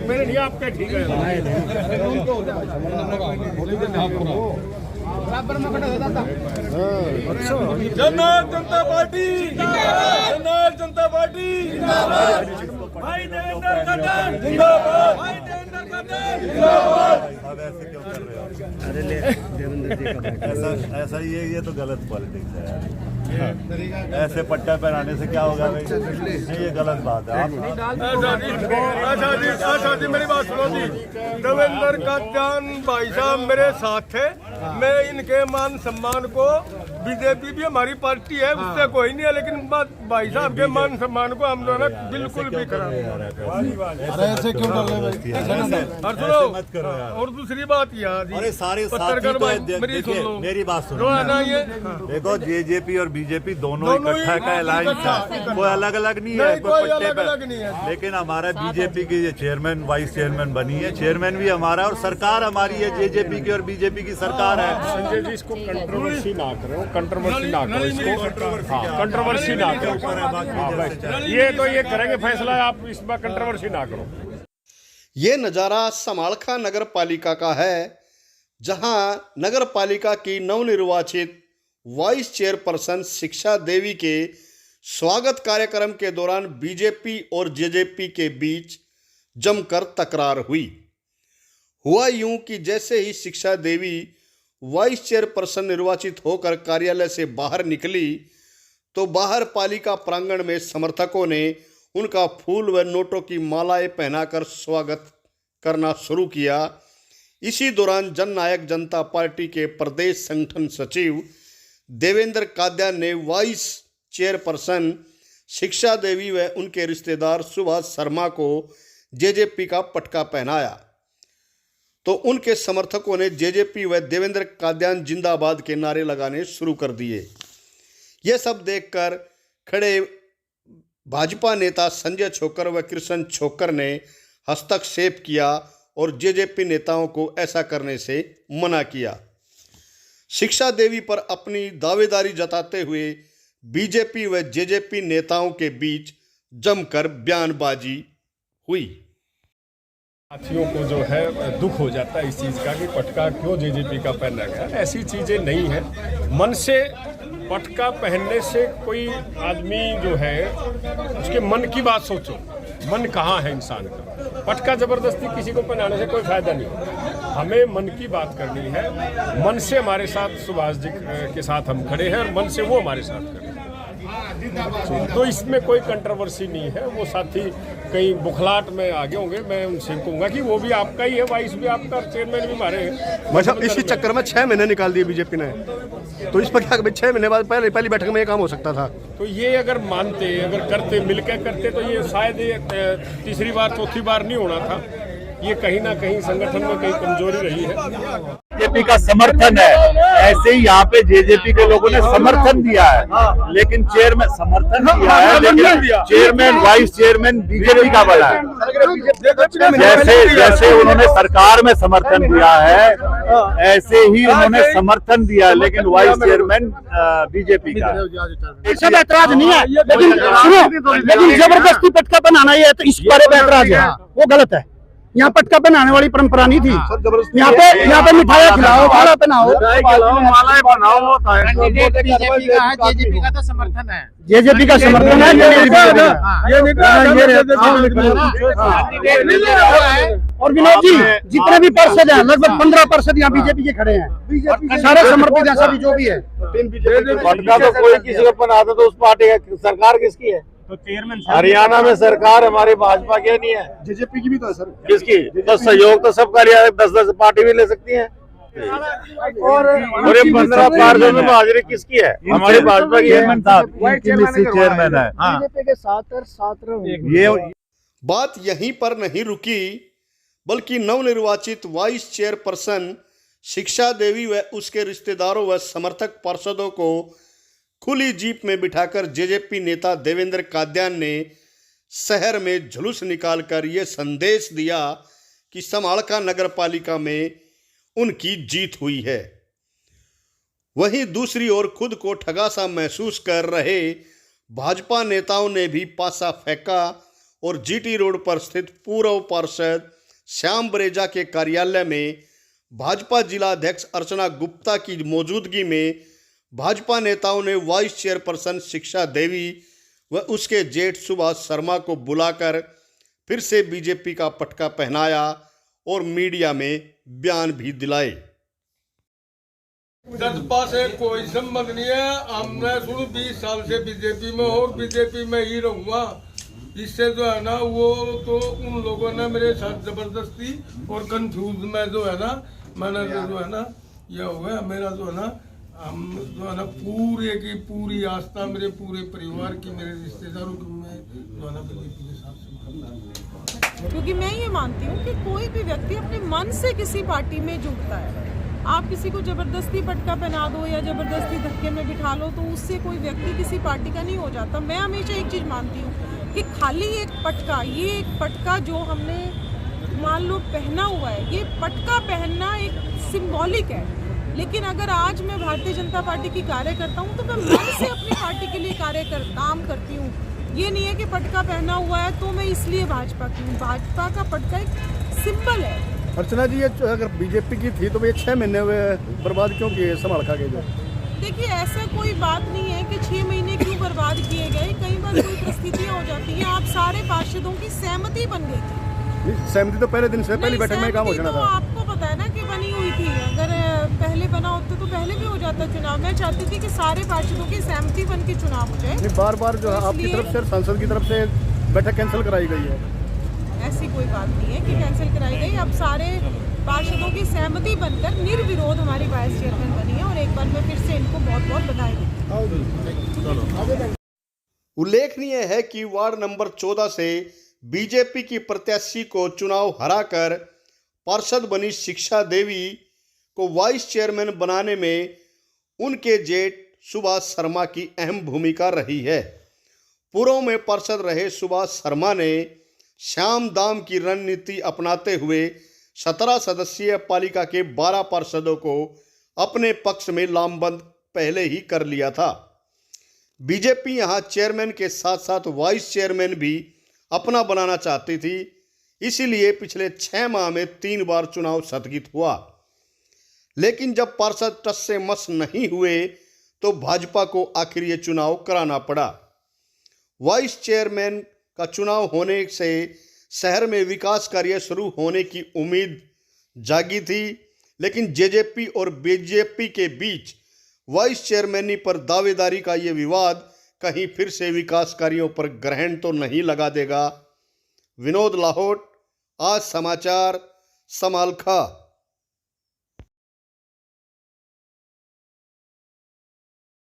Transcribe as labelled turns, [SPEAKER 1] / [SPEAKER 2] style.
[SPEAKER 1] मेरे लिए आपका ठीक है।
[SPEAKER 2] जननायक जनता पार्टी, जननायक जनता पार्टी भाई देवेंद्र कदम जिंदाबाद, भाई देवेंद्र कदम जिंदाबाद।
[SPEAKER 3] अब ऐसे क्यों कर रहे हो? अरे ले देवेंद्र जी का ऐसा ये तो गलत पॉलिटिक्स है यार। ऐसे पट्टा पहनाने से क्या होगा भाई? नहीं, ये गलत बात है। आप
[SPEAKER 1] अच्छा जी मेरी बात सुनो जी। देवेंद्र का ध्यान भाई साहब मेरे साथ है। मैं इनके मान सम्मान को, बीजेपी भी हमारी पार्टी है, उससे कोई नहीं है, लेकिन भाई साहब के मान सम्मान को हम दोनों बिल्कुल भी खराब।
[SPEAKER 3] ऐसे क्यों कर रहे हैं?
[SPEAKER 1] और सुनो, और दूसरी बात यार,
[SPEAKER 3] अरे सारे
[SPEAKER 1] पत्रकार भाई
[SPEAKER 3] मेरी बात सुनो
[SPEAKER 1] है ना, ये
[SPEAKER 3] देखो जेजेपी और बीजेपी दोनों इकट्ठा का अलायंस है, कोई अलग अलग नहीं है, कोई पट्टे पे। लेकिन हमारा बीजेपी की चेयरमैन वाइस चेयरमैन बनी है, चेयरमैन भी हमारा और सरकार हमारी है, जेजेपी की और बीजेपी की सरकार है।
[SPEAKER 1] संजय जी इसको कंट्रोवर्सी ना करो, कंट्रोवर्सी ना करो इसको, कंट्रोवर्सी ना करो। ये तो ये करेंगे फैसला, आप इसमें कंट्रोवर्सी ना करो।
[SPEAKER 4] ये नज़ारा समालखा नगर पालिका का है, जहां नगर पालिका की नवनिर्वाचित वाइस चेयरपर्सन शिक्षा देवी के स्वागत कार्यक्रम के दौरान बीजेपी और जेजेपी के बीच जमकर तकरार हुई। हुआ यूं कि जैसे ही शिक्षा देवी वाइस चेयरपर्सन निर्वाचित होकर कार्यालय से बाहर निकली, तो बाहर पालिका प्रांगण में समर्थकों ने उनका फूल व नोटों की मालाएं पहनाकर स्वागत करना शुरू किया। इसी दौरान जननायक जनता पार्टी के प्रदेश संगठन सचिव देवेंद्र काद्यान ने वाइस चेयरपर्सन शिक्षा देवी व उनके रिश्तेदार सुभाष शर्मा को जेजेपी का पटका पहनाया, तो उनके समर्थकों ने जेजेपी व देवेंद्र काद्यान जिंदाबाद के नारे लगाने शुरू कर दिए। यह सब देखकर खड़े भाजपा नेता संजय छोकर व कृष्ण छोकर ने हस्तक्षेप किया और जेजेपी नेताओं को ऐसा करने से मना किया। शिक्षा देवी पर अपनी दावेदारी जताते हुए बीजेपी व जेजेपी नेताओं के बीच जमकर बयानबाजी हुई।
[SPEAKER 1] साथियों को जो है दुख हो जाता है इस चीज़ का कि पटका क्यों जेजेपी का पहना गया। ऐसी चीज़ें नहीं है। मन से पटका पहनने से कोई आदमी जो है उसके मन की बात सोचो, मन कहाँ है इंसान का। पटका जबरदस्ती किसी को पहनाने से कोई फायदा नहीं। हमें मन की बात करनी है। मन से हमारे साथ सुभाष जी के साथ हम खड़े हैं और मन से वो हमारे साथ खड़े हैं, तो इसमें कोई कंट्रोवर्सी नहीं है। वो साथी कहीं बुखलाहट में आगे होंगे, मैं उनसे कहूँगा कि वो भी आपका ही है, वाइस भी आपका, चेयरमैन भी हमारे हैं।
[SPEAKER 4] मतलब इसी चक्कर में 6 महीने निकाल दिए बीजेपी ने, तो इस पर क्या 6 महीने बाद पहली बैठक में ये काम हो सकता था।
[SPEAKER 1] तो ये अगर मानते, अगर करते, मिलकर करते, तो ये शायद ये तीसरी बार चौथी बार नहीं होना था। ये कहीं ना कहीं संगठन में कहीं कमजोरी रही है।
[SPEAKER 3] जेजेपी का समर्थन है, ऐसे ही यहाँ पे जेजेपी के लोगों ने समर्थन दिया है, लेकिन चेयरमैन समर्थन दिया है, लेकिन चेयरमैन वाइस चेयरमैन बीजेपी का बना है। जैसे उन्होंने सरकार में समर्थन दिया है, ऐसे ही उन्होंने समर्थन दिया, लेकिन वाइस चेयरमैन बीजेपी का।
[SPEAKER 5] सब ऐतराज नहीं है, लेकिन सुनो, लेकिन जबरदस्ती पटका बनाना ये तो इस बारे में ऐतराज है, वो गलत है। यहाँ पटका पहनाने वाली परंपरा नहीं थी। यहाँ पे मिठाइयाँ खिलाओ, माला पहनाओ,
[SPEAKER 3] मालाएं बनाओ।
[SPEAKER 5] जेजेपी का तो समर्थन है, जेजेपी का समर्थन है। और विनोद जी, जितने भी पार्षद हैं लगभग 15 पार्षद यहाँ बीजेपी के खड़े हैं, सारे समर्पित हैं, सभी जो भी है।
[SPEAKER 3] पटका तो कोई किसी को बनाता तो उस पार्टी का, सरकार किसकी है?
[SPEAKER 5] तो चेयरमैन
[SPEAKER 3] हरियाणा में सरकार हमारी भाजपा की नहीं है,
[SPEAKER 4] जेजेपी की भी तो है सर।
[SPEAKER 3] किसकी? तो सहयोग तो सबका लिया, 10-10 पार्टी भी ले सकती है। और ये 15 पार्षद में हाजिरी किसकी है? हमारी भाजपा की है, चेयरमैन है।
[SPEAKER 5] बीजेपी के साथ
[SPEAKER 3] ये
[SPEAKER 4] बात यहीं पर नहीं रुकी, बल्कि नवनिर्वाचित वाइस चेयरपर्सन शिक्षा देवी व उसके रिश्तेदारों व समर्थक पार्षदों को खुली जीप में बिठाकर जेजेपी नेता देवेंद्र काद्यान ने शहर में जुलूस निकालकर ये संदेश दिया कि समालखा नगर पालिका में उनकी जीत हुई है। वहीं दूसरी ओर खुद को ठगा सा महसूस कर रहे भाजपा नेताओं ने भी पासा फेंका और जीटी रोड पर स्थित पूर्व पार्षद श्याम बरेजा के कार्यालय में भाजपा जिला अध्यक्ष अर्चना गुप्ता की मौजूदगी में भाजपा नेताओं ने वाइस चेयरपर्सन शिक्षा देवी व उसके जेठ सुभाष शर्मा को बुलाकर फिर से बीजेपी का पटका पहनाया और मीडिया में बयान भी दिलाए।
[SPEAKER 2] जज्बा से कोई संबंध नहीं है। हमने शुरू 20 साल से बीजेपी में और बीजेपी में ही रहूंगा। इससे जो है ना वो तो उन लोगों ने मेरे साथ जबरदस्ती और कंफ्यूज में जो है ना मैंने जो है ना यह हो गया। मेरा जो है ना हम जो है ना पूरे की पूरी आस्था मेरे पूरे परिवार की, मेरे रिश्तेदारों की मैं जो है ना बीजेपी के साथ,
[SPEAKER 6] क्योंकि मैं ये मानती हूँ कि कोई भी व्यक्ति अपने मन से किसी पार्टी में जुड़ता है। आप किसी को जबरदस्ती पटका पहना दो या जबरदस्ती धक्के में बिठा लो तो उससे कोई व्यक्ति किसी पार्टी का नहीं हो जाता। मैं हमेशा एक चीज़ मानती हूँ कि खाली एक पटका, ये एक पटका जो हमने मान लो पहना हुआ है, ये पटका पहनना एक सिंबॉलिक है। लेकिन अगर आज मैं भारतीय जनता पार्टी की कार्यकर्ता हूँ तो मैं मन से अपनी पार्टी के लिए काम करती हूँ। ये नहीं है कि पटका पहना हुआ है तो मैं इसलिए भाजपा की हूँ। भाजपा का पटका एक सिंबल है।
[SPEAKER 5] अर्चना जी, ये अगर बीजेपी की थी तो ये 6 महीने हुए बर्बाद क्यों किए समालखा के? जो
[SPEAKER 6] देखिए, ऐसा कोई बात नहीं है कि 6 महीने क्यों बर्बाद किए गए। कई बार कोई परिस्थितियाँ हो जाती हैं। आप सारे पार्षदों की सहमति बन गई थी।
[SPEAKER 5] सहमति तो पहले दिन से, पहली बैठक में काम हो जाना था।
[SPEAKER 6] आपको पता है ना कि बनी हुई थी। अगर पहले बना होता तो पहले भी हो जाता चुनाव। मैं चाहती थी कि सारे पार्षदों की सहमति बन के चुनाव हो जाए।
[SPEAKER 5] बार बार जो है आपकी तरफ से, सांसद की तरफ से बैठक कैंसिल कराई गई है।
[SPEAKER 6] ऐसी कोई बात नहीं है कि कैंसिल कराई गई। अब सारे पार्षदों की सहमति बनकर निर्विरोध हमारी वाइस चेयरमैन बनी है और एक बार मैं फिर से इनको बहुत बहुत बधाई देती हूँ।
[SPEAKER 4] उल्लेखनीय है कि वार्ड नंबर 14 से बीजेपी की प्रत्याशी को चुनाव हराकर पार्षद बनी शिक्षा देवी को वाइस चेयरमैन बनाने में उनके जेठ सुभाष शर्मा की अहम भूमिका रही है। पूर्व में पार्षद रहे सुभाष शर्मा ने श्याम दाम की रणनीति अपनाते हुए 17 सदस्यीय पालिका के 12 पार्षदों को अपने पक्ष में लामबंद पहले ही कर लिया था। बीजेपी यहां चेयरमैन के साथ साथ वाइस चेयरमैन भी अपना बनाना चाहती थी। इसीलिए पिछले 6 माह में 3 बार चुनाव स्थगित हुआ। लेकिन जब पार्षद टस से मस नहीं हुए तो भाजपा को आखिर ये चुनाव कराना पड़ा। वाइस चेयरमैन का चुनाव होने से शहर में विकास कार्य शुरू होने की उम्मीद जागी थी। लेकिन जेजेपी और बीजेपी के बीच वाइस चेयरमैनी पर दावेदारी का ये विवाद कहीं फिर से विकास कार्यों पर ग्रहण तो नहीं लगा देगा। विनोद लाहौट, आज समाचार, समालखा।